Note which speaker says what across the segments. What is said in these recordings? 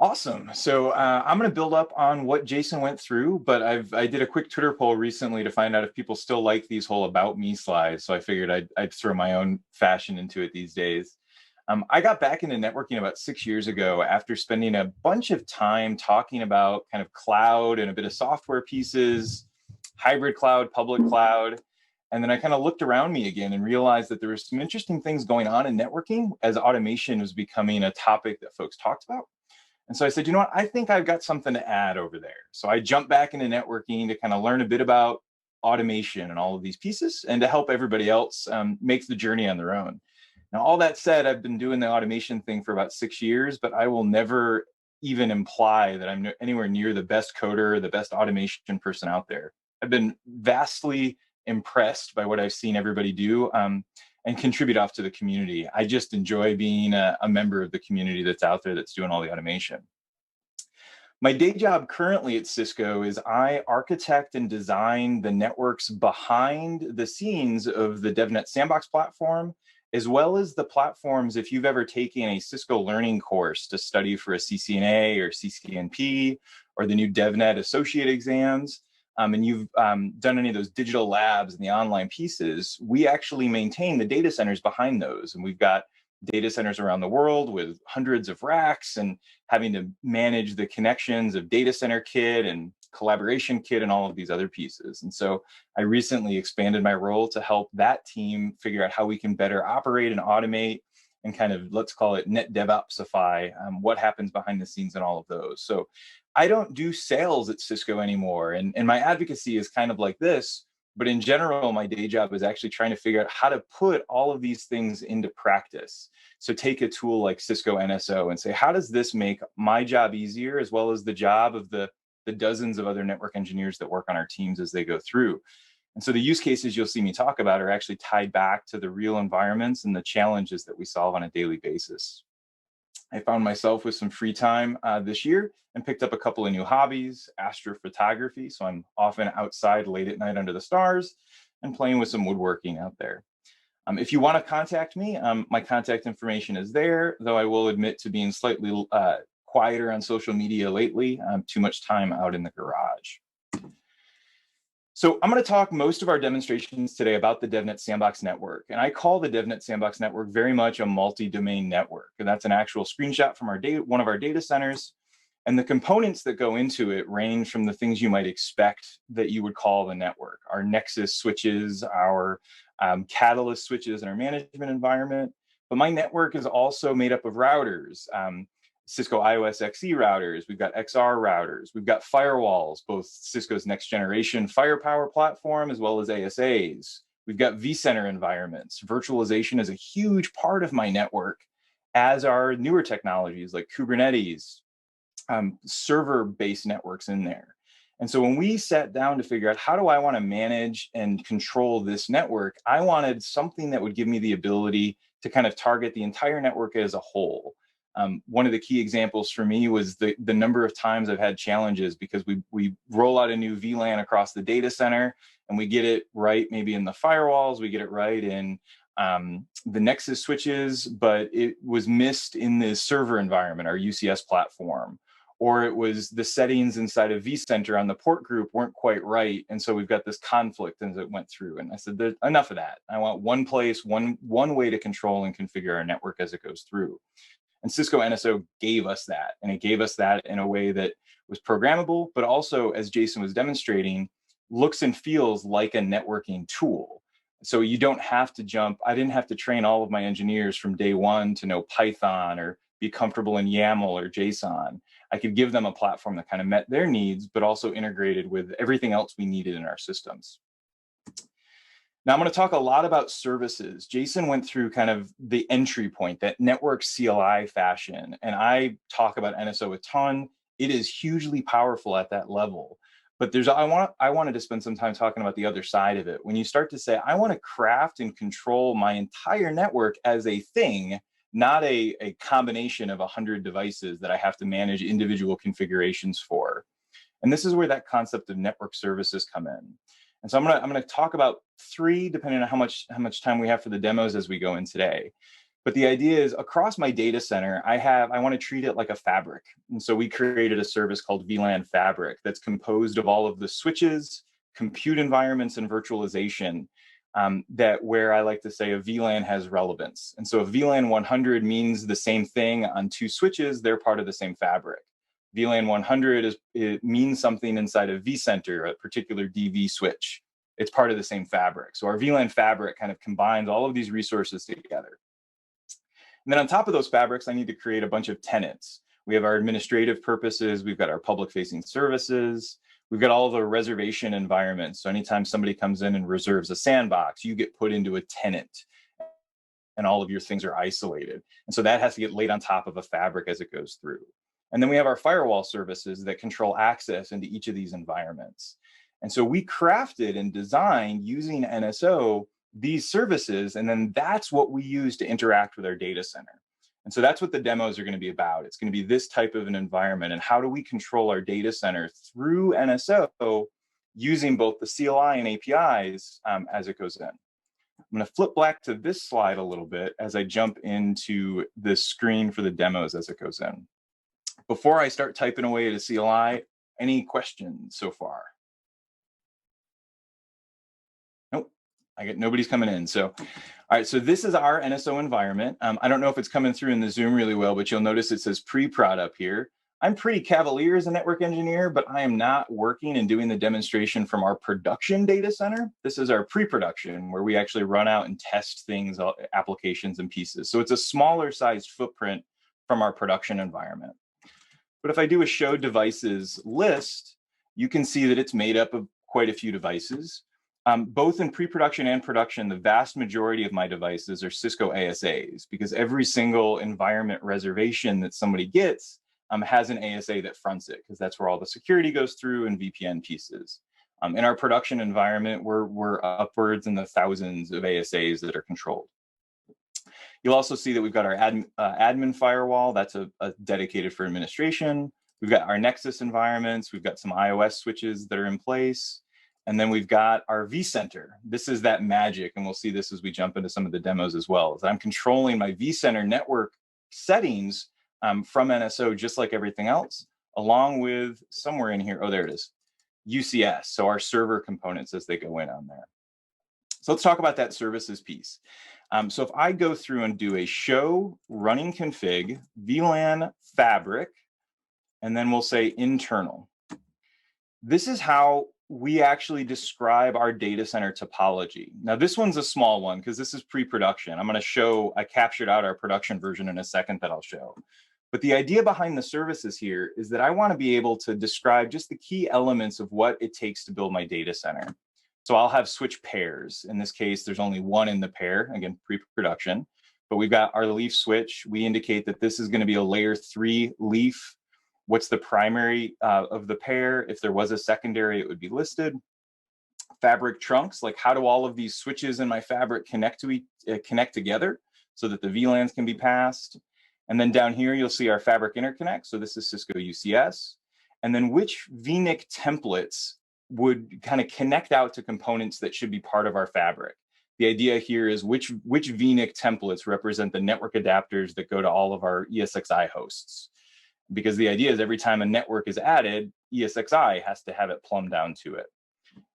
Speaker 1: Awesome. So I'm going to build up on what Jason went through, but I did a quick Twitter poll recently to find out if people still like these whole about me slides. So I figured I'd throw my own fashion into it these days. I got back into networking about 6 years ago after spending a bunch of time talking about kind of cloud and a bit of software pieces, hybrid cloud, public cloud. And then I kind of looked around me again and realized that there were some interesting things going on in networking as automation was becoming a topic that folks talked about. And so I said, you know what, I think I've got something to add over there. So I jumped back into networking to kind of learn a bit about automation and all of these pieces and to help everybody else make the journey on their own. Now, all that said, I've been doing the automation thing for about 6 years, but I will never even imply that I'm anywhere near the best coder or the best automation person out there. I've been vastly impressed by what I've seen everybody do and contribute off to the community. I just enjoy being a member of the community that's out there that's doing all the automation. My day job currently at Cisco is I architect and design the networks behind the scenes of the DevNet Sandbox platform, as well as the platforms. If you've ever taken a Cisco learning course to study for a CCNA or CCNP or the new DevNet associate exams, and you've done any of those digital labs and the online pieces, we actually maintain the data centers behind those. And we've got data centers around the world with hundreds of racks and having to manage the connections of data center kit and collaboration kit and all of these other pieces. And so I recently expanded my role to help that team figure out how we can better operate and automate and kind of, let's call it net DevOpsify, what happens behind the scenes in all of those. So I don't do sales at Cisco anymore. And my advocacy is kind of like this, but in general, my day job is actually trying to figure out how to put all of these things into practice. So take a tool like Cisco NSO and say, how does this make my job easier, as well as the job of the dozens of other network engineers that work on our teams as they go through? And so the use cases you'll see me talk about are actually tied back to the real environments and the challenges that we solve on a daily basis. I found myself with some free time this year and picked up a couple of new hobbies, astrophotography. So I'm often outside late at night under the stars and playing with some woodworking out there. If you want to contact me, my contact information is there, though I will admit to being slightly quieter on social media lately. Too much time out in the garage. So I'm going to talk most of our demonstrations today about the DevNet Sandbox Network. And I call the DevNet Sandbox Network very much a multi-domain network. And that's an actual screenshot from one of our data centers. And the components that go into it range from the things you might expect that you would call the network: our Nexus switches, our Catalyst switches in our management environment. But my network is also made up of routers. Cisco IOS XE routers, we've got XR routers, we've got firewalls, both Cisco's next generation Firepower platform as well as ASAs. We've got vCenter environments. Virtualization is a huge part of my network, as are newer technologies like Kubernetes, server-based networks in there. And so when we sat down to figure out how do I want to manage and control this network, I wanted something that would give me the ability to kind of target the entire network as a whole. One of the key examples for me was the number of times I've had challenges because we roll out a new VLAN across the data center and we get it right maybe in the firewalls, we get it right in the Nexus switches, but it was missed in the server environment, our UCS platform. Or it was the settings inside of vCenter on the port group weren't quite right. And so we've got this conflict as it went through. And I said, there's enough of that. I want one place, one way to control and configure our network as it goes through. And Cisco NSO gave us that. And it gave us that in a way that was programmable, but also, as Jason was demonstrating, looks and feels like a networking tool. So you don't have to jump. I didn't have to train all of my engineers from day one to know Python or be comfortable in YAML or JSON. I could give them a platform that kind of met their needs, but also integrated with everything else we needed in our systems. Now, I'm going to talk a lot about services. Jason went through kind of the entry point, that network CLI fashion, and I talk about NSO a ton. It is hugely powerful at that level. But I wanted to spend some time talking about the other side of it. When you start to say, I want to craft and control my entire network as a thing, not a combination of 100 devices that I have to manage individual configurations for. And this is where that concept of network services come in. And so I'm gonna talk about three, depending on how much time we have for the demos as we go in today. But the idea is across my data center, I want to treat it like a fabric. And so we created a service called VLAN Fabric that's composed of all of the switches, compute environments, and virtualization that where I like to say a VLAN has relevance. And so if VLAN 100 means the same thing on two switches, they're part of the same fabric. VLAN 100 it means something inside of vCenter, a particular DV switch. It's part of the same fabric. So our VLAN fabric kind of combines all of these resources together. And then on top of those fabrics, I need to create a bunch of tenants. We have our administrative purposes. We've got our public-facing services. We've got all the reservation environments. So anytime somebody comes in and reserves a sandbox, you get put into a tenant and all of your things are isolated. And so that has to get laid on top of a fabric as it goes through. And then we have our firewall services that control access into each of these environments. And so we crafted and designed using NSO these services, and then that's what we use to interact with our data center. And so that's what the demos are going to be about. It's going to be this type of an environment, and how do we control our data center through NSO using both the CLI and APIs as it goes in. I'm going to flip back to this slide a little bit as I jump into the screen for the demos as it goes in. Before I start typing away at a CLI, any questions so far? Nope, nobody's coming in. So, all right, so this is our NSO environment. I don't know if it's coming through in the Zoom really well, but you'll notice it says pre-prod up here. I'm pretty cavalier as a network engineer, but I am not working and doing the demonstration from our production data center. This is our pre-production where we actually run out and test things, applications and pieces. So it's a smaller sized footprint from our production environment. But if I do a show devices list, you can see that it's made up of quite a few devices. Both in pre-production and production, the vast majority of my devices are Cisco ASAs, because every single environment reservation that somebody gets has an ASA that fronts it, because that's where all the security goes through and VPN pieces. In our production environment, we're upwards in the thousands of ASAs that are controlled. You'll also see that we've got our admin firewall. That's a dedicated for administration. We've got our Nexus environments. We've got some iOS switches that are in place. And then we've got our vCenter. This is that magic, and we'll see this as we jump into some of the demos as well. Is I'm controlling my vCenter network settings from NSO just like everything else, along with somewhere in here, oh, there it is, UCS, so our server components as they go in on there. So let's talk about that services piece. So if I go through and do a show running config, VLAN fabric, and then we'll say internal. This is how we actually describe our data center topology. Now, this one's a small one because this is pre-production. I'm going to show, I captured out our production version in a second that I'll show. But the idea behind the services here is that I want to be able to describe just the key elements of what it takes to build my data center. So I'll have switch pairs. In this case, there's only one in the pair, again, pre-production. But we've got our leaf switch. We indicate that this is going to be a layer 3 leaf. What's the primary of the pair? If there was a secondary, it would be listed. Fabric trunks, like how do all of these switches in my fabric connect together so that the VLANs can be passed? And then down here, you'll see our fabric interconnect. So this is Cisco UCS. And then which VNIC templates would kind of connect out to components that should be part of our fabric. The idea here is which VNIC templates represent the network adapters that go to all of our ESXi hosts. Because the idea is every time a network is added, ESXi has to have it plumbed down to it.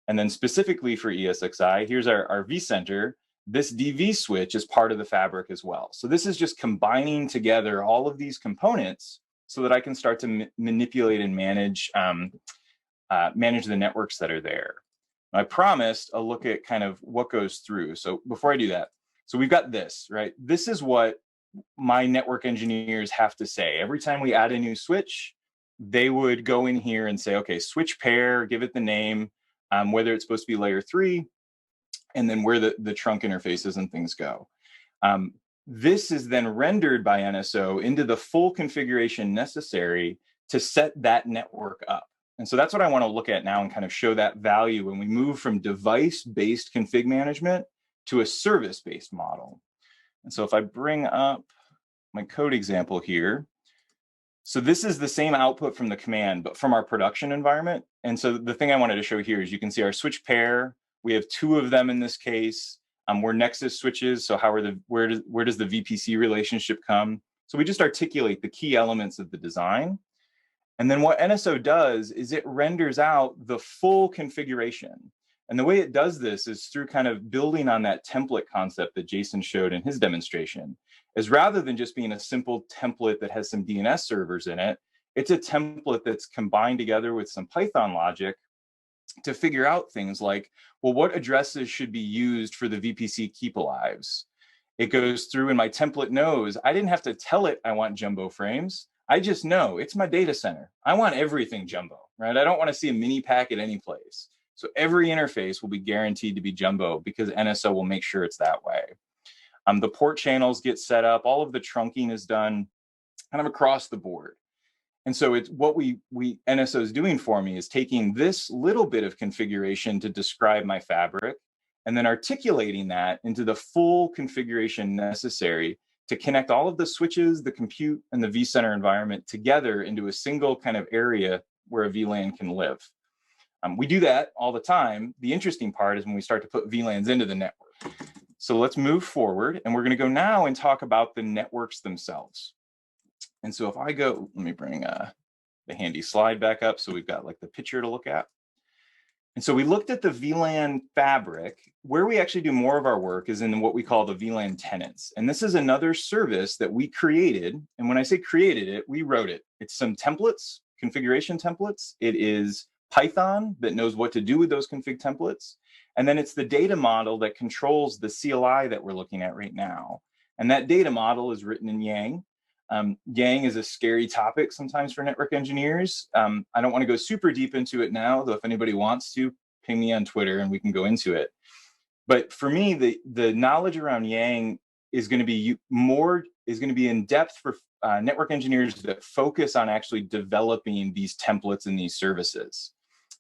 Speaker 1: And then specifically for ESXi, here's our vCenter. This DV switch is part of the fabric as well. So this is just combining together all of these components so that I can start to manipulate and manage the networks that are there. I promised a look at kind of what goes through. So before I do that, so we've got this, right? This is what my network engineers have to say. Every time we add a new switch, they would go in here and say, okay, switch pair, give it the name, whether it's supposed to be layer 3, and then where the trunk interfaces and things go. This is then rendered by NSO into the full configuration necessary to set that network up. And so that's what I want to look at now and kind of show that value when we move from device-based config management to a service-based model. And so if I bring up my code example here, so this is the same output from the command, but from our production environment. And so the thing I wanted to show here is you can see our switch pair. We have 2 of them in this case. We're Nexus switches, so where does the VPC relationship come? So we just articulate the key elements of the design. And then what NSO does is it renders out the full configuration. And the way it does this is through kind of building on that template concept that Jason showed in his demonstration. Is rather than just being a simple template that has some DNS servers in it, it's a template that's combined together with some Python logic to figure out things like, well, what addresses should be used for the VPC keep alives? It goes through, and my template knows I didn't have to tell it I want jumbo frames. I just know it's my data center. I want everything jumbo, right? I don't want to see a mini packet any place. So every interface will be guaranteed to be jumbo because NSO will make sure it's that way. The port channels get set up. All of the trunking is done kind of across the board. And so it's what NSO is doing for me is taking this little bit of configuration to describe my fabric and then articulating that into the full configuration necessary to connect all of the switches, the compute, and the vCenter environment together into a single kind of area where a VLAN can live. We do that all the time. The interesting part is when we start to put VLANs into the network. So let's move forward, and we're going to go now and talk about the networks themselves. And so if I go, let me bring the handy slide back up so we've got like the picture to look at. And so we looked at the VLAN fabric. Where we actually do more of our work is in what we call the VLAN tenants. And this is another service that we created. And when I say created it, we wrote it. It's some templates, configuration templates. It is Python that knows what to do with those config templates. And then it's the data model that controls the CLI that we're looking at right now. And that data model is written in Yang. Yang is a scary topic sometimes for network engineers. I don't want to go super deep into it now, though if anybody wants to, ping me on Twitter and we can go into it. But for me, the knowledge around Yang is going to be in depth for network engineers that focus on actually developing these templates and these services.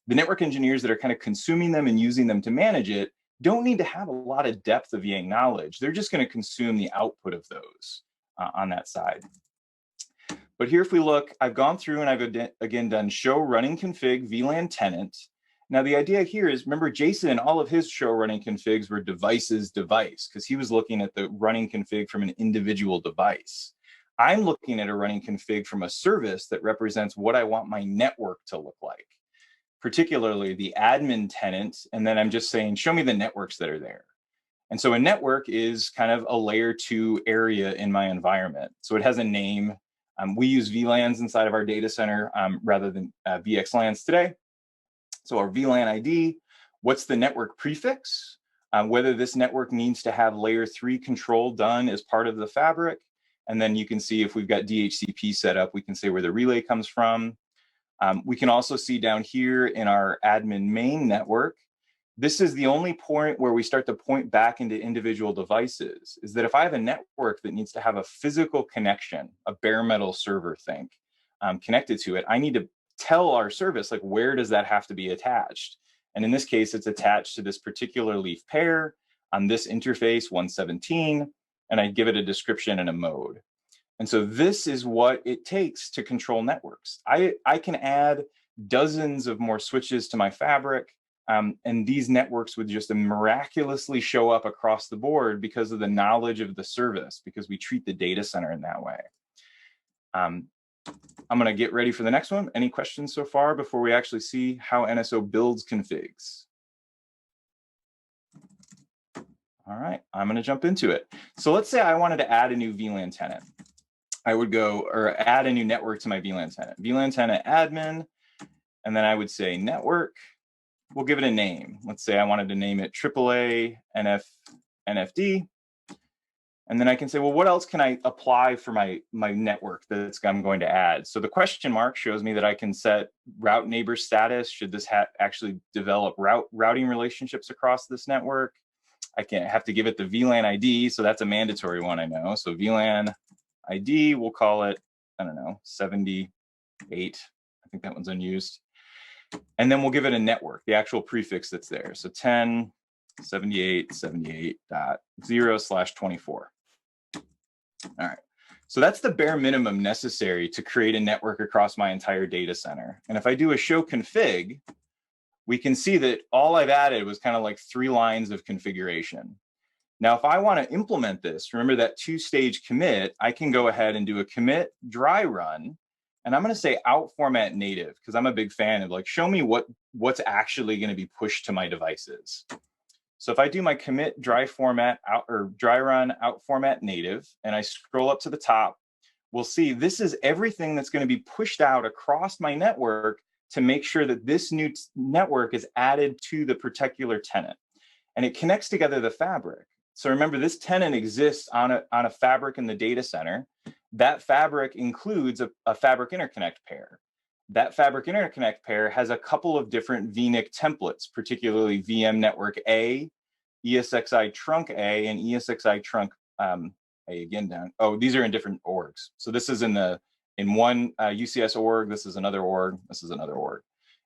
Speaker 1: The network engineers that are kind of consuming them and using them to manage it don't need to have a lot of depth of Yang knowledge. They're just going to consume the output of those on that side. But here, if we look, I've gone through and I've again done show running config VLAN tenant. Now the idea here is, remember Jason, all of his show running configs were devices device because he was looking at the running config from an individual device. I'm looking at a running config from a service that represents what I want my network to look like, particularly the admin tenant. And then I'm just saying, show me the networks that are there. And so a network is kind of a layer 2 area in my environment. So it has a name. We use VLANs inside of our data center rather than VXLANs today. So our VLAN ID, what's the network prefix? Whether this network needs to have layer 3 control done as part of the fabric. And then you can see if we've got DHCP set up, we can say where the relay comes from. We can also see down here in our admin main network, this is the only point where we start to point back into individual devices, is that if I have a network that needs to have a physical connection, a bare metal server think, connected to it, I need to tell our service, like, where does that have to be attached? And in this case, it's attached to this particular leaf pair on this interface 117, and I give it a description and a mode. And so this is what it takes to control networks. I can add dozens of more switches to my fabric, and these networks would just miraculously show up across the board because of the knowledge of the service, because we treat the data center in that way. I'm going to get ready for the next one. Any questions so far before we actually see how NSO builds configs? All right, I'm going to jump into it. So let's say I wanted to add a new VLAN tenant. I would go or add a new network to my VLAN tenant. VLAN tenant admin, and then I would say network. We'll give it a name. Let's say I wanted to name it AAA NFD. And then I can say, well, what else can I apply for my network that I'm going to add? So the question mark shows me that I can set route neighbor status. Should this actually develop routing relationships across this network? I can have to give it the VLAN ID. So that's a mandatory one, I know. So VLAN ID, we'll call it, I don't know, 78. I think that one's unused. And then we'll give it a network, the actual prefix that's there. So 10.78.78.0/24. All right. So that's the bare minimum necessary to create a network across my entire data center. And if I do a show config, we can see that all I've added was kind of like 3 lines of configuration. Now, if I want to implement this, remember that two-stage commit, I can go ahead and do a commit dry run. And I'm going to say out format native, because I'm a big fan of like, show me what's actually going to be pushed to my devices. So if I do my commit dry format out or dry run out format native, and I scroll up to the top, we'll see this is everything that's going to be pushed out across my network to make sure that this new network is added to the particular tenant. And it connects together the fabric. So remember, this tenant exists on a fabric in the data center. That fabric includes a fabric interconnect pair. That fabric interconnect pair has a couple of different VNIC templates, particularly VM network A, ESXi trunk A, and ESXi trunk A again down. Oh, these are in different orgs. So this is in one UCS org, this is another org, this is another org.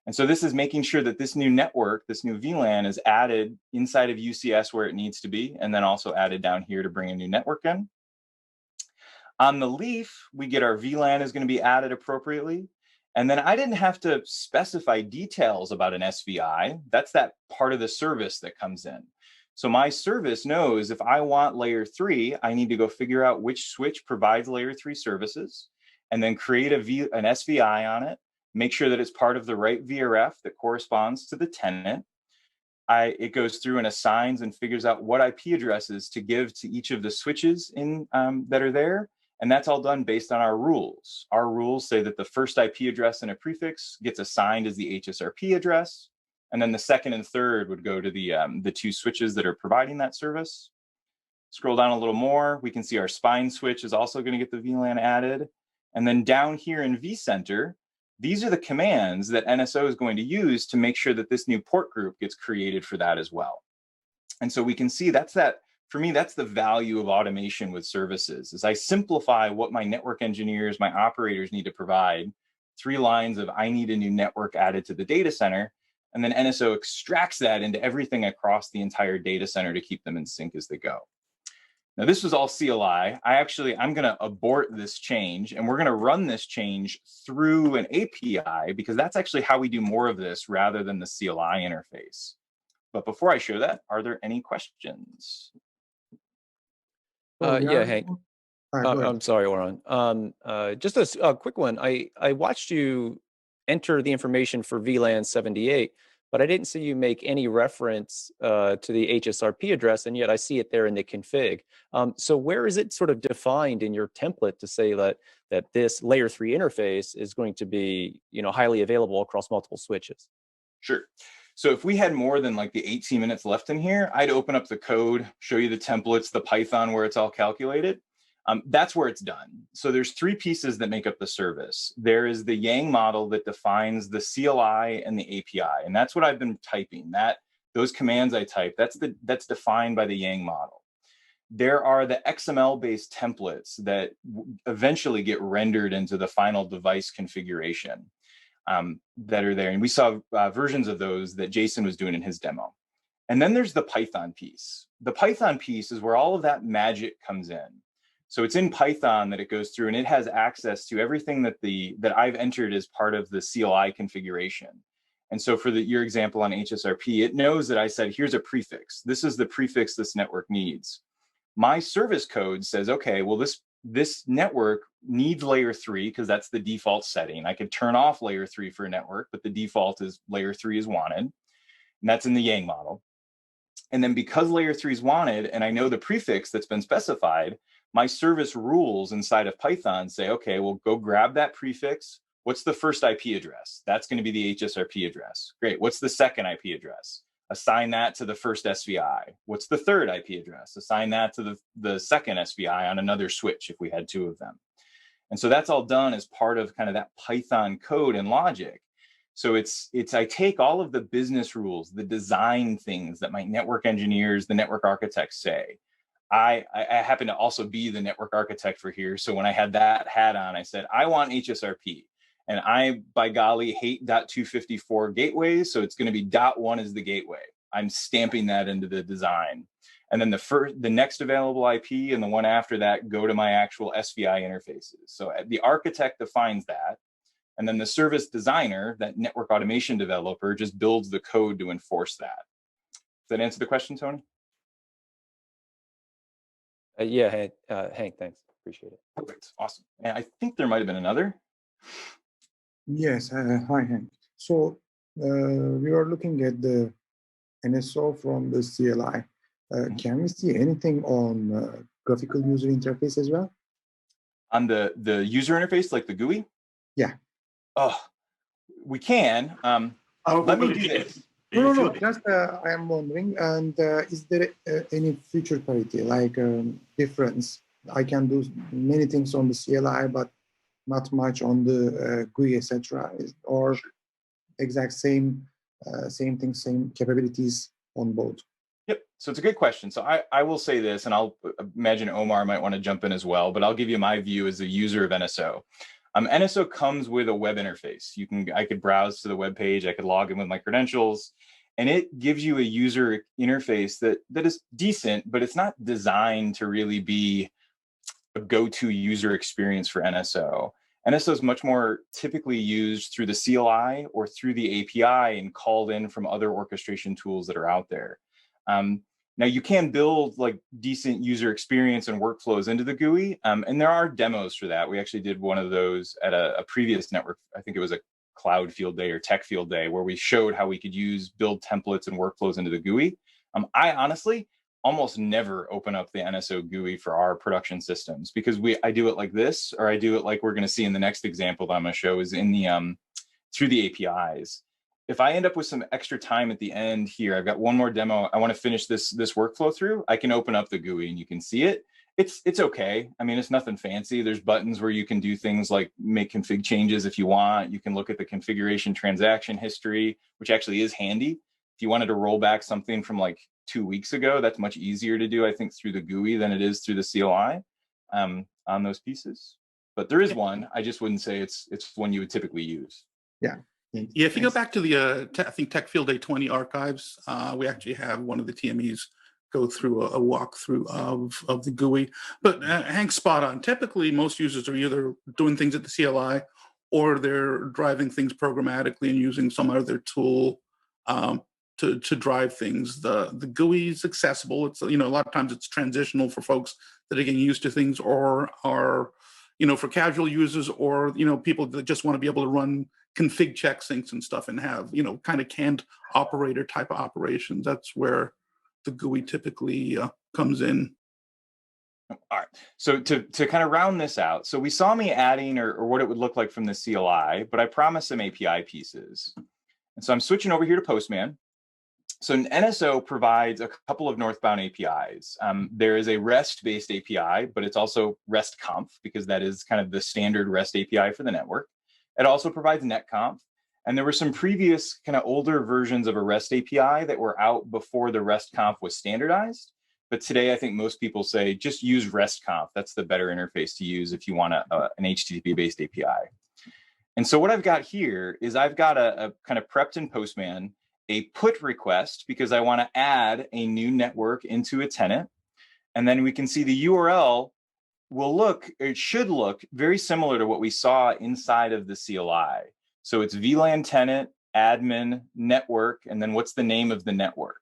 Speaker 1: And so this is making sure that this new network, this new VLAN is added inside of UCS where it needs to be, and then also added down here to bring a new network in. On the leaf, we get our VLAN is going to be added appropriately. And then I didn't have to specify details about an SVI. That's that part of the service that comes in. So my service knows if I want layer 3, I need to go figure out which switch provides layer 3 services, and then create an SVI on it, make sure that it's part of the right VRF that corresponds to the tenant. It goes through and assigns and figures out what IP addresses to give to each of the switches that are there. And that's all done based on our rules. Our rules say that the first IP address in a prefix gets assigned as the HSRP address. And then the second and third would go to the two switches that are providing that service. Scroll down a little more, we can see our spine switch is also going to get the VLAN added. And then down here in vCenter, these are the commands that NSO is going to use to make sure that this new port group gets created for that as well. And so we can see for me, that's the value of automation with services, is I simplify what my network engineers, my operators need to provide. 3 lines of I need a new network added to the data center, and then NSO extracts that into everything across the entire data center to keep them in sync as they go. Now, this was all CLI. I'm going to abort this change, and we're going to run this change through an API, because that's actually how we do more of this rather than the CLI interface. But before I show that, are there any questions?
Speaker 2: Yeah, Hank. I'm sorry, Oran. Just a quick one. I watched you enter the information for VLAN 78, but I didn't see you make any reference to the HSRP address, and yet I see it there in the config. So where is it sort of defined in your template to say that this layer 3 interface is going to be, highly available across multiple switches?
Speaker 1: Sure. So if we had more than like the 18 minutes left in here, I'd open up the code, show you the templates, the Python where it's all calculated. That's where it's done. So there's 3 pieces that make up the service. There is the Yang model that defines the CLI and the API, and that's what I've been typing. Those commands I type, that's defined by the Yang model. There are the XML-based templates that eventually get rendered into the final device configuration. That are there. And we saw versions of those that Jason was doing in his demo. And then there's the Python piece. The Python piece is where all of that magic comes in. So it's in Python that it goes through, and it has access to everything that I've entered as part of the CLI configuration. And so for your example on HSRP, it knows that I said, here's a prefix. This is the prefix this network needs. My service code says, okay, well, this network needs layer 3 because that's the default setting. I could turn off layer 3 for a network, but the default is layer 3 is wanted. And that's in the Yang model. And then because layer 3 is wanted, and I know the prefix that's been specified, my service rules inside of Python say, okay, well, go grab that prefix. What's the first IP address? That's going to be the HSRP address. Great. What's the second IP address? Assign that to the first SVI. What's the third IP address? Assign that to the second SVI on another switch if we had 2 of them. And so that's all done as part of kind of that Python code and logic. So I take all of the business rules, the design things that my network engineers, the network architects say. I happen to also be the network architect for here. So when I had that hat on, I said, I want HSRP. And I, by golly, hate .254 gateways, so it's going to be .1 is the gateway. I'm stamping that into the design. And then the next available IP and the one after that go to my actual SVI interfaces. So the architect defines that. And then the service designer, that network automation developer, just builds the code to enforce that. Does that answer the question, Tony?
Speaker 2: Yeah, Hank, thanks. Appreciate it.
Speaker 1: Perfect. Awesome. And I think there might have been another.
Speaker 3: Yes. Hi, Hank. So we were looking at the NSO from the CLI. Can we see anything on graphical user interface as well?
Speaker 1: On the user interface, like the GUI?
Speaker 3: Yeah.
Speaker 1: Oh, we can. Let me do this.
Speaker 3: No. Just I am wondering, and is there any feature parity, like difference? I can do many things on the CLI, but not much on the GUI, etc. Or exact same thing, same capabilities on both.
Speaker 1: Yep. So it's a good question. So I will say this, and I'll imagine Omar might want to jump in as well, but I'll give you my view as a user of NSO. NSO comes with a web interface. I could browse to the web page, I could log in with my credentials, and it gives you a user interface that is decent, but it's not designed to really be a go-to user experience for NSO. NSO is much more typically used through the CLI or through the API and called in from other orchestration tools that are out there. Now you can build like decent user experience and workflows into the GUI, and there are demos for that. We actually did one of those at a previous network. I think it was a cloud field day or tech field day where we showed how we could build templates and workflows into the GUI. I honestly almost never open up the NSO GUI for our production systems because I do it like this, or I do it like we're going to see in the next example that I'm going to show is in the through the APIs. If I end up with some extra time at the end here, I've got one more demo. I want to finish this workflow through. I can open up the GUI and you can see it. It's okay. I mean, it's nothing fancy. There's buttons where you can do things like make config changes if you want. You can look at the configuration transaction history, which actually is handy. If you wanted to roll back something from like 2 weeks ago, that's much easier to do, I think, through the GUI than it is through the CLI on those pieces. But there is one. I just wouldn't say it's one you would typically use.
Speaker 3: Yeah.
Speaker 4: Yeah, if you go back to the, I think, Tech Field Day 20 archives, we actually have one of the TMEs go through a walkthrough of the GUI. But Hank's spot on. Typically, most users are either doing things at the CLI or they're driving things programmatically and using some other tool to drive things. The GUI is accessible. It's, a lot of times it's transitional for folks that are getting used to things or are, for casual users or, people that just want to be able to run config check syncs and stuff and have, kind of canned operator type of operations. That's where the GUI typically comes in.
Speaker 1: All right. So to kind of round this out, so we saw me adding or what it would look like from the CLI, but I promised some API pieces. And so I'm switching over here to Postman. So NSO provides a couple of northbound APIs. There is a REST-based API, but it's also REST-conf because that is kind of the standard REST API for the network. It also provides netconf. And there were some previous kind of older versions of a REST API that were out before the REST-conf was standardized. But today, I think most people say just use REST-conf. That's the better interface to use if you want an HTTP-based API. And so what I've got here is I've got a kind of prepped in Postman a put request because I want to add a new network into a tenant. And then we can see the URL it should look very similar to what we saw inside of the CLI. So it's VLAN tenant, admin, network, and then what's the name of the network?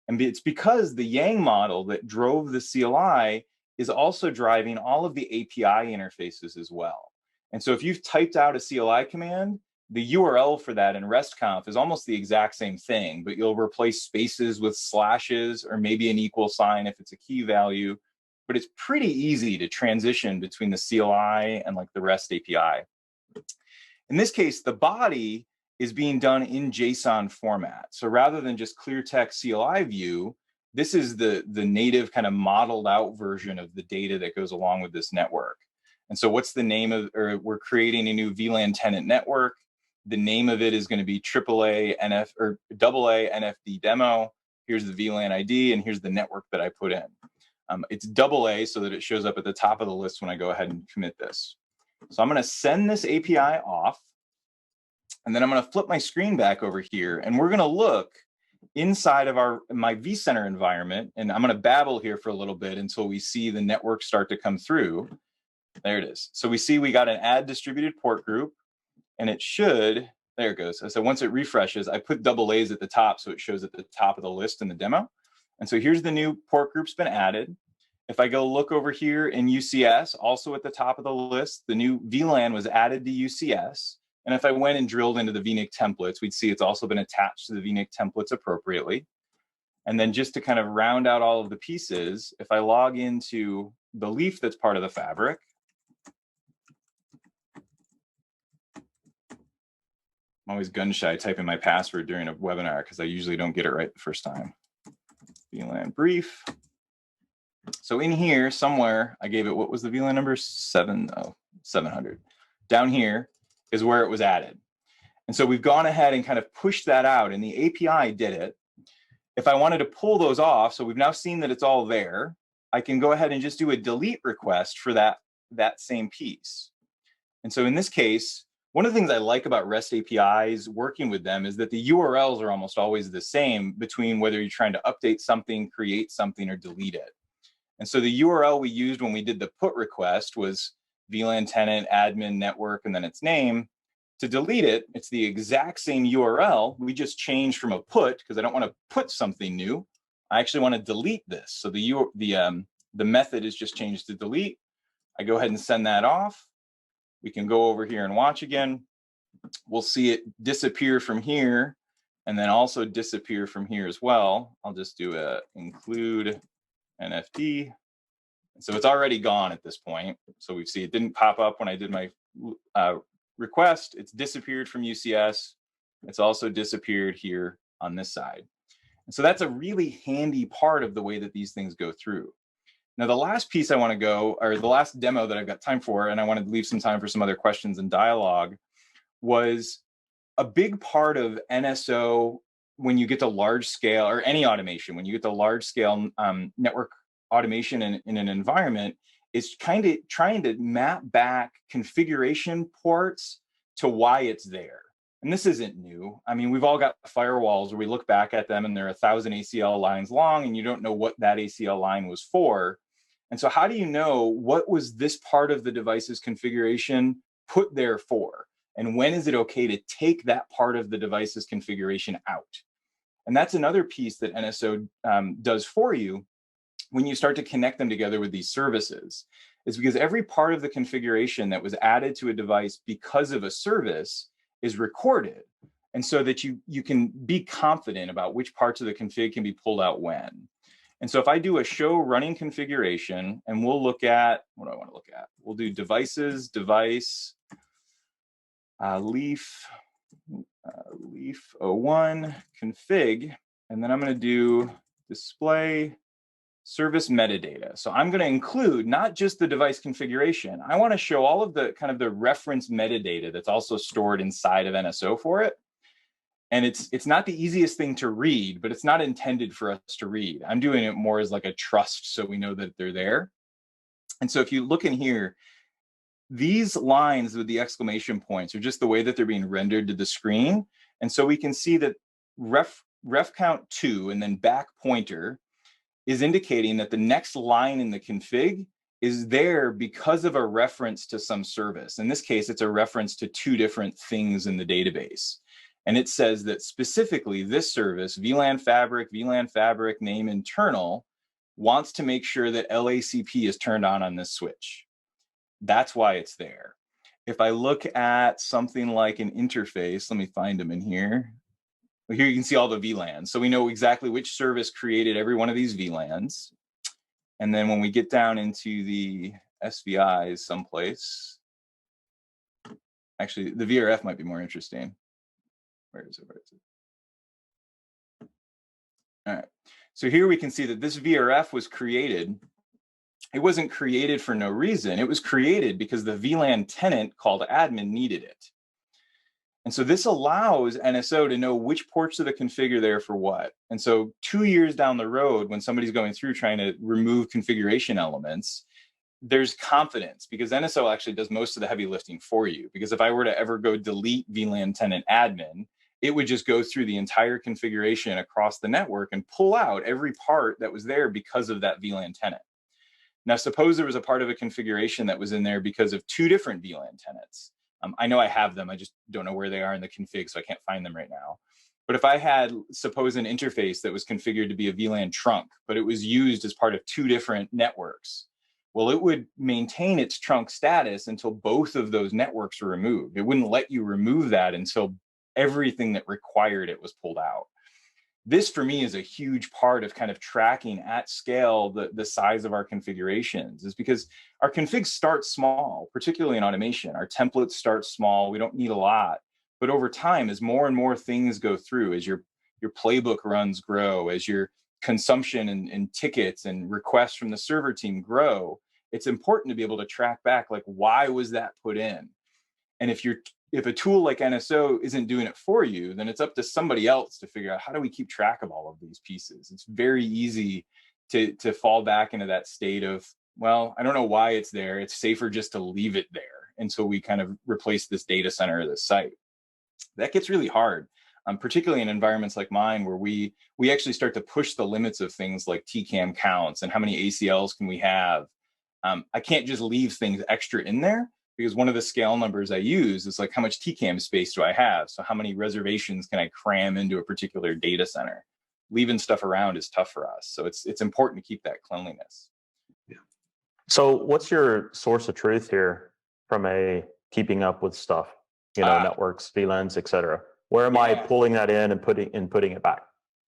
Speaker 1: And it's because the Yang model that drove the CLI is also driving all of the API interfaces as well. And so if you've typed out a CLI command, the URL for that in RESTconf is almost the exact same thing, but you'll replace spaces with slashes or maybe an equal sign if it's a key value. But it's pretty easy to transition between the CLI and like the REST API. In this case, the body is being done in JSON format. So rather than just clear text CLI view, this is the native kind of modeled out version of the data that goes along with this network. And so what's the name of, or we're creating a new VLAN tenant network. The name of it is going to be AA NFD demo. Here's the VLAN ID and here's the network that I put in. It's AA so that it shows up at the top of the list when I go ahead and commit this. So I'm going to send this API off, and then I'm going to flip my screen back over here, and we're going to look inside of my vCenter environment, and I'm going to babble here for a little bit until we see the network start to come through. There it is. So we see we got an add distributed port group, and it should, there it goes. So once it refreshes, I put AA's at the top so it shows at the top of the list in the demo. And so here's the new port group's been added. If I go look over here in UCS, also at the top of the list, the new VLAN was added to UCS. And if I went and drilled into the VNIC templates, we'd see it's also been attached to the VNIC templates appropriately. And then just to kind of round out all of the pieces, if I log into the leaf that's part of the fabric, I'm always gun shy typing my password during a webinar because I usually don't get it right the first time. VLAN brief. So in here somewhere, I gave it, what was the VLAN number? 700. Down here is where it was added. And so we've gone ahead and kind of pushed that out, and the API did it. If I wanted to pull those off, so we've now seen that it's all there, I can go ahead and just do a delete request for that same piece. And so in this case, one of the things I like about REST APIs working with them is that the URLs are almost always the same between whether you're trying to update something, create something, or delete it. And so the URL we used when we did the put request was VLAN tenant, admin, network, and then its name. To delete it, it's the exact same URL. We just changed from a put because I don't want to put something new. I actually want to delete this. So the method is just changed to delete. I go ahead and send that off. We can go over here and watch again. We'll see it disappear from here and then also disappear from here as well. I'll just do a include NFD. So it's already gone at this point. So we see it didn't pop up when I did my request. It's disappeared from UCS. It's also disappeared here on this side. And so that's a really handy part of the way that these things go through. Now, the last piece I want to go, or the last demo that I've got time for, and I want to leave some time for some other questions and dialogue, was a big part of NSO when you get to large scale, or any automation, when you get to large scale network automation in an environment, is kind of trying to map back configuration ports to why it's there. And this isn't new. I mean, we've all got firewalls where we look back at them and they're 1,000 ACL lines long and you don't know what that ACL line was for. And so how do you know what was this part of the device's configuration put there for? And when is it okay to take that part of the device's configuration out? And that's another piece that NSO does for you when you start to connect them together with these services, is because every part of the configuration that was added to a device because of a service is recorded. And so that you can be confident about which parts of the config can be pulled out when. And so if I do a show running configuration, and we'll look at, what do I want to look at? We'll do devices, device, leaf 01, config, and then I'm going to do display service metadata. So I'm going to include not just the device configuration. I want to show all of the kind of the reference metadata that's also stored inside of NSO for it. And it's not the easiest thing to read, but it's not intended for us to read. I'm doing it more as like a trust so we know that they're there. And so if you look in here, these lines with the exclamation points are just the way that they're being rendered to the screen. And so we can see that ref count 2 and then back pointer is indicating that the next line in the config is there because of a reference to some service. In this case, it's a reference to 2 different things in the database. And it says that specifically this service, VLAN Fabric name internal, wants to make sure that LACP is turned on this switch. That's why it's there. If I look at something like an interface, let me find them in here. Well, here you can see all the VLANs. So we know exactly which service created every one of these VLANs. And then when we get down into the SVIs someplace, actually the VRF might be more interesting. Where is it? All right. So here we can see that this VRF was created. It wasn't created for no reason. It was created because the VLAN tenant called admin needed it. And so this allows NSO to know which ports of the config are there for what. And so 2 years down the road, when somebody's going through trying to remove configuration elements, there's confidence because NSO actually does most of the heavy lifting for you. Because if I were to ever go delete VLAN tenant admin, it would just go through the entire configuration across the network and pull out every part that was there because of that VLAN tenant. Now, suppose there was a part of a configuration that was in there because of 2 different VLAN tenants. I know I have them, I just don't know where they are in the config, so I can't find them right now. But if I had, suppose, an interface that was configured to be a VLAN trunk, but it was used as part of 2 different networks, well, it would maintain its trunk status until both of those networks were removed. It wouldn't let you remove that until everything that required it was pulled out. This, for me, is a huge part of kind of tracking at scale the size of our configurations, is because our configs start small, particularly in automation. Our templates start small. We don't need a lot. But over time, as more and more things go through, as your playbook runs grow, as your consumption and tickets and requests from the server team grow, it's important to be able to track back, like, why was that put in? And if a tool like NSO isn't doing it for you, then it's up to somebody else to figure out, how do we keep track of all of these pieces? It's very easy to fall back into that state of, well, I don't know why it's there. It's safer just to leave it there until we kind of replace this data center or this site. That gets really hard, particularly in environments like mine, where we actually start to push the limits of things like TCAM counts and how many ACLs can we have. I can't just leave things extra in there, because one of the scale numbers I use is like, how much TCAM space do I have? So how many reservations can I cram into a particular data center? Leaving stuff around is tough for us. So it's important to keep that cleanliness.
Speaker 5: Yeah. So what's your source of truth here from a keeping up with stuff? Networks, VLANs, et cetera. Where am I pulling that in and putting it back?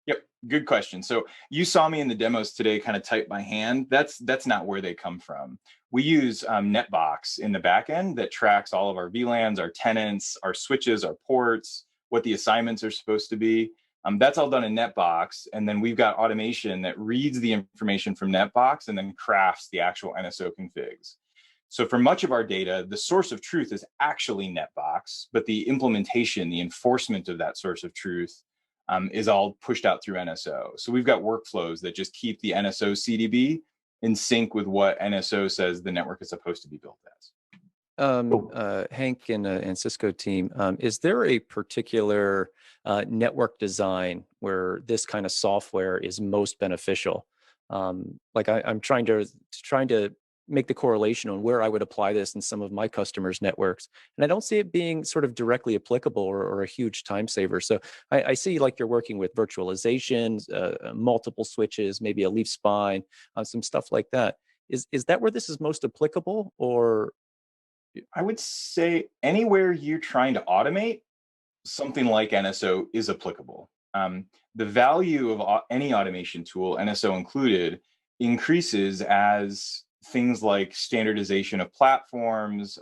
Speaker 1: Yep, good question. So you saw me in the demos today kind of type by hand. That's not where they come from. We use Netbox in the back end that tracks all of our VLANs, our tenants, our switches, our ports, what the assignments are supposed to be. That's all done in Netbox. And then we've got automation that reads the information from Netbox and then crafts the actual NSO configs. So for much of our data, the source of truth is actually Netbox, but the implementation, the enforcement of that source of truth is all pushed out through NSO. So we've got workflows that just keep the NSO CDB in sync with what NSO says the network is supposed to be built as.
Speaker 2: Hank and Cisco team, is there a particular network design where this kind of software is most beneficial? Like I'm trying to make the correlation on where I would apply this in some of my customers' networks. And I don't see it being sort of directly applicable or a huge time saver. So I see like you're working with virtualizations, multiple switches, maybe a leaf spine, some stuff like that. Is that where this is most applicable? Or
Speaker 1: I would say anywhere you're trying to automate, something like NSO is applicable. The value of any automation tool, NSO included, increases as things like standardization of platforms,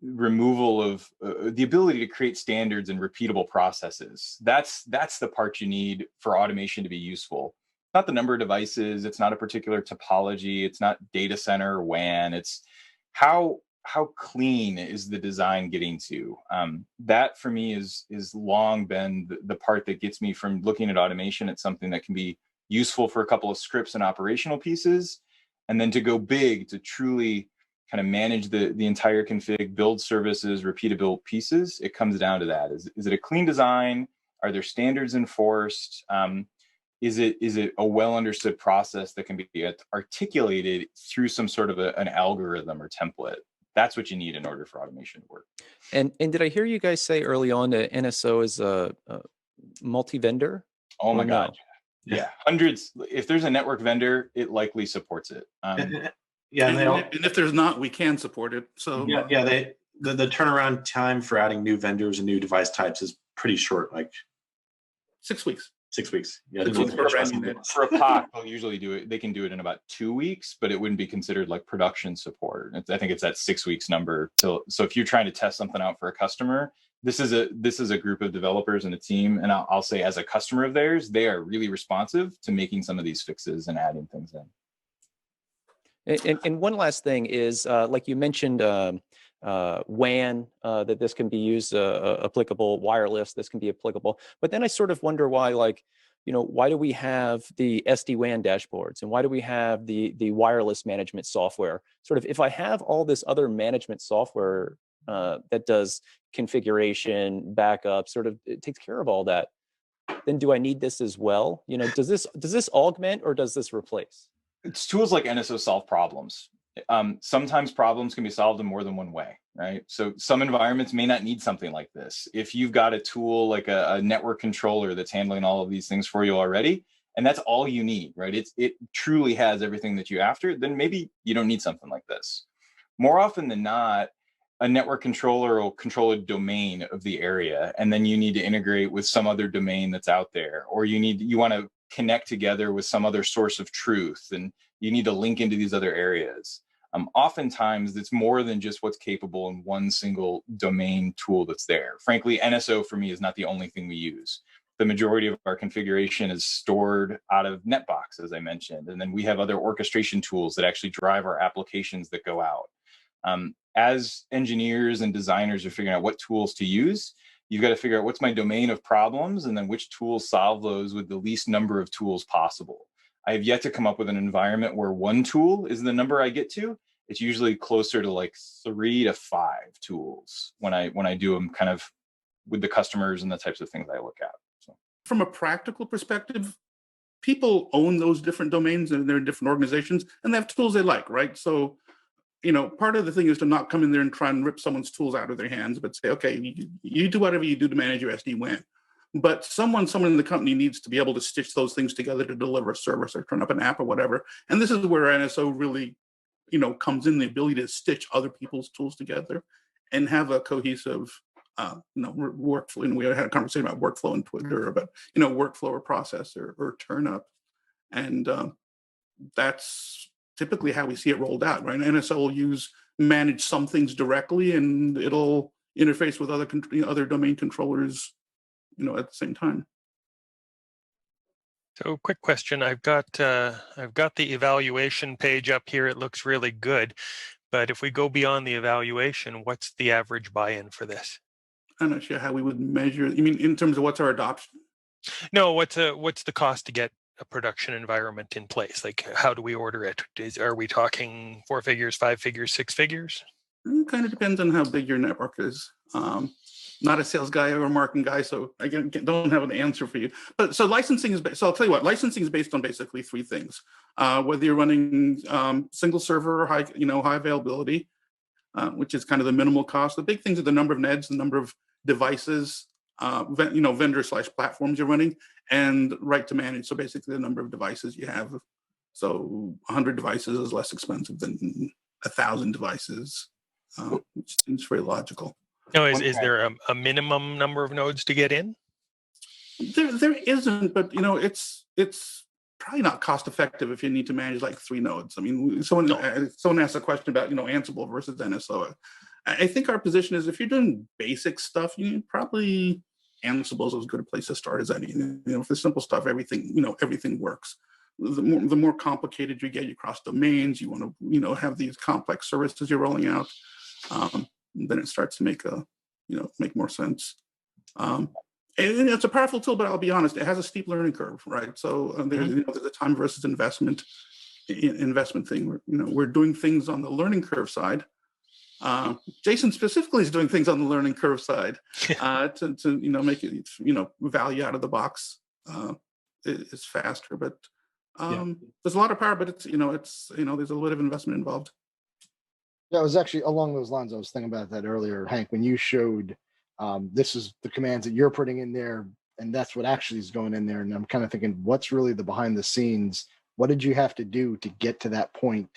Speaker 1: removal of the ability to create standards and repeatable processes. That's the part you need for automation to be useful. Not the number of devices, it's not a particular topology, it's not data center or WAN, it's how clean is the design getting to. That for me is long been the part that gets me from looking at automation at something that can be useful for a couple of scripts and operational pieces, and then to go big, to truly kind of manage the entire config, build services, repeatable pieces. It comes down to that. Is it a clean design? Are there standards enforced? Is it a well understood process that can be articulated through some sort of an algorithm or template? That's what you need in order for automation to work.
Speaker 2: And did I hear you guys say early on that NSO is a multi-vendor?
Speaker 1: Oh my God. Yeah, hundreds. If there's a network vendor, it likely supports it.
Speaker 4: Yeah, and if there's not, we can support it. So
Speaker 6: the turnaround time for adding new vendors and new device types is pretty short, like
Speaker 4: 6 weeks.
Speaker 6: 6 weeks. Yeah,
Speaker 1: for a POC, they'll usually do it. They can do it in about 2 weeks, but it wouldn't be considered like production support. I think it's that 6 weeks number. So if you're trying to test something out for a customer, this is a group of developers and a team, and I'll say as a customer of theirs, they are really responsive to making some of these fixes and adding things in.
Speaker 2: And one last thing is, like you mentioned, WAN, that this can be used, applicable, wireless, this can be applicable. But then I sort of wonder why, like, why do we have the SD-WAN dashboards, and why do we have the wireless management software? Sort of, if I have all this other management software that does configuration, backup, sort of it takes care of all that, then do I need this as well? Does this augment or does this replace?
Speaker 1: It's tools like NSO solve problems. Sometimes problems can be solved in more than one way, right? So some environments may not need something like this. If you've got a tool like a network controller that's handling all of these things for you already, and that's all you need, right? It truly has everything that you're after, then maybe you don't need something like this. More often than not, a network controller will control a domain of the area, and then you need to integrate with some other domain that's out there, or you want to connect together with some other source of truth, and you need to link into these other areas. Oftentimes, it's more than just what's capable in one single domain tool that's there. Frankly, NSO for me is not the only thing we use. The majority of our configuration is stored out of Netbox, as I mentioned, and then we have other orchestration tools that actually drive our applications that go out. As engineers and designers are figuring out what tools to use, you've got to figure out what's my domain of problems and then which tools solve those with the least number of tools possible. I have yet to come up with an environment where one tool is the number I get to. It's usually closer to like 3 to 5 tools when I do them kind of with the customers and the types of things I look at. So,
Speaker 4: from a practical perspective, people own those different domains and they're in different organizations and they have tools they like, right? So, part of the thing is to not come in there and try and rip someone's tools out of their hands, but say, okay, you do whatever you do to manage your SD-WAN. But someone in the company needs to be able to stitch those things together to deliver a service or turn up an app or whatever. And this is where NSO really, comes in, the ability to stitch other people's tools together and have a cohesive, workflow. And we had a conversation about workflow in Twitter, about, workflow or process or turn up. And that's typically how we see it rolled out, right? NSO will manage some things directly, and it'll interface with other domain controllers, at the same time.
Speaker 7: So, quick question: I've got the evaluation page up here. It looks really good, but if we go beyond the evaluation, what's the average buy-in for this?
Speaker 4: I'm not sure how we would measure. You mean in terms of what's our adoption?
Speaker 7: No, what's the cost to get a production environment in place? Like, how do we order it? Are we talking 4 figures, 5 figures, 6 figures?
Speaker 4: It kind of depends on how big your network is. Not a sales guy or a marketing guy, so I don't have an answer for you. But so licensing is so I'll tell you what, licensing is based on basically 3 things. Whether you're running single server or high availability, which is kind of the minimal cost. The big things are the number of NEDs, the number of devices, vendor/platforms you're running, and right to manage. So basically the number of devices you have. So 100 devices is less expensive than 1,000 devices, which seems very logical.
Speaker 7: No, is there a minimum number of nodes to get in?
Speaker 4: There isn't, but it's probably not cost effective if you need to manage like 3 nodes. I mean, someone asked a question about Ansible versus NSO. I think our position is if you're doing basic stuff, probably Ansible is as good a place to start as any. For simple stuff, everything works. The more complicated you get, you cross domains, you want to have these complex services you're rolling out. Then it starts to make more sense. And it's a powerful tool, but I'll be honest, it has a steep learning curve, right? So there's a time versus investment thing. We're doing things on the learning curve side. Jason specifically is doing things on the learning curve side to make it value out of the box is faster. But there's a lot of power, but it's there's a little bit of investment involved.
Speaker 8: Yeah, it was actually along those lines. I was thinking about that earlier, Hank, when you showed this is the commands that you're putting in there, and that's what actually is going in there. And I'm kind of thinking, what's really the behind the scenes? What did you have to do to get to that point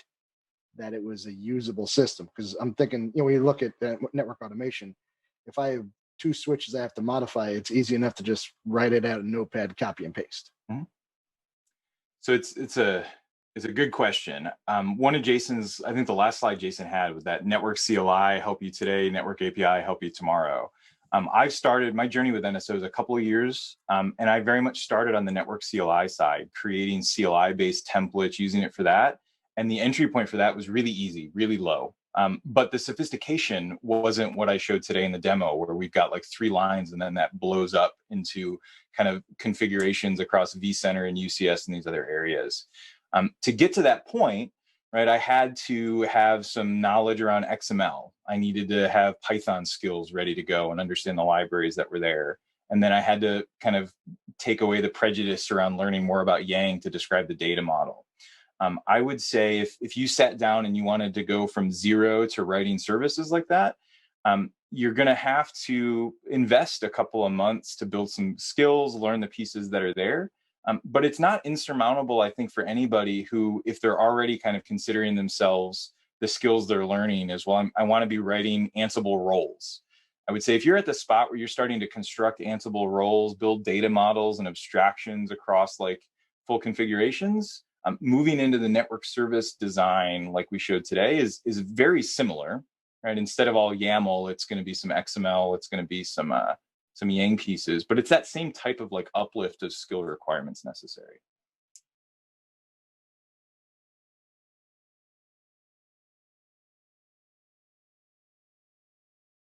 Speaker 8: that it was a usable system? Because I'm thinking, when you look at network automation, if I have 2 switches I have to modify, it's easy enough to just write it out in Notepad, copy and paste.
Speaker 1: Mm-hmm. So it's a good question. One of Jason's, I think the last slide Jason had was that network CLI help you today, network API help you tomorrow. I've started my journey with NSOs a couple of years, and I very much started on the network CLI side, creating CLI-based templates, using it for that. And the entry point for that was really easy, really low. But the sophistication wasn't what I showed today in the demo, where we've got like 3 lines and then that blows up into kind of configurations across vCenter and UCS and these other areas. To get to that point, right, I had to have some knowledge around XML. I needed to have Python skills ready to go and understand the libraries that were there. And then I had to kind of take away the prejudice around learning more about Yang to describe the data model. I would say if you sat down and you wanted to go from 0 to writing services like that, you're going to have to invest a couple of months to build some skills, learn the pieces that are there. But it's not insurmountable, I think, for anybody who, if they're already kind of considering themselves the skills they're learning as well. I want to be writing Ansible roles. I would say if you're at the spot where you're starting to construct Ansible roles, build data models and abstractions across like full configurations, moving into the network service design like we showed today is very similar, right? Instead of all YAML, it's going to be some XML, it's going to be some Yang pieces, but it's that same type of like uplift of skill requirements necessary.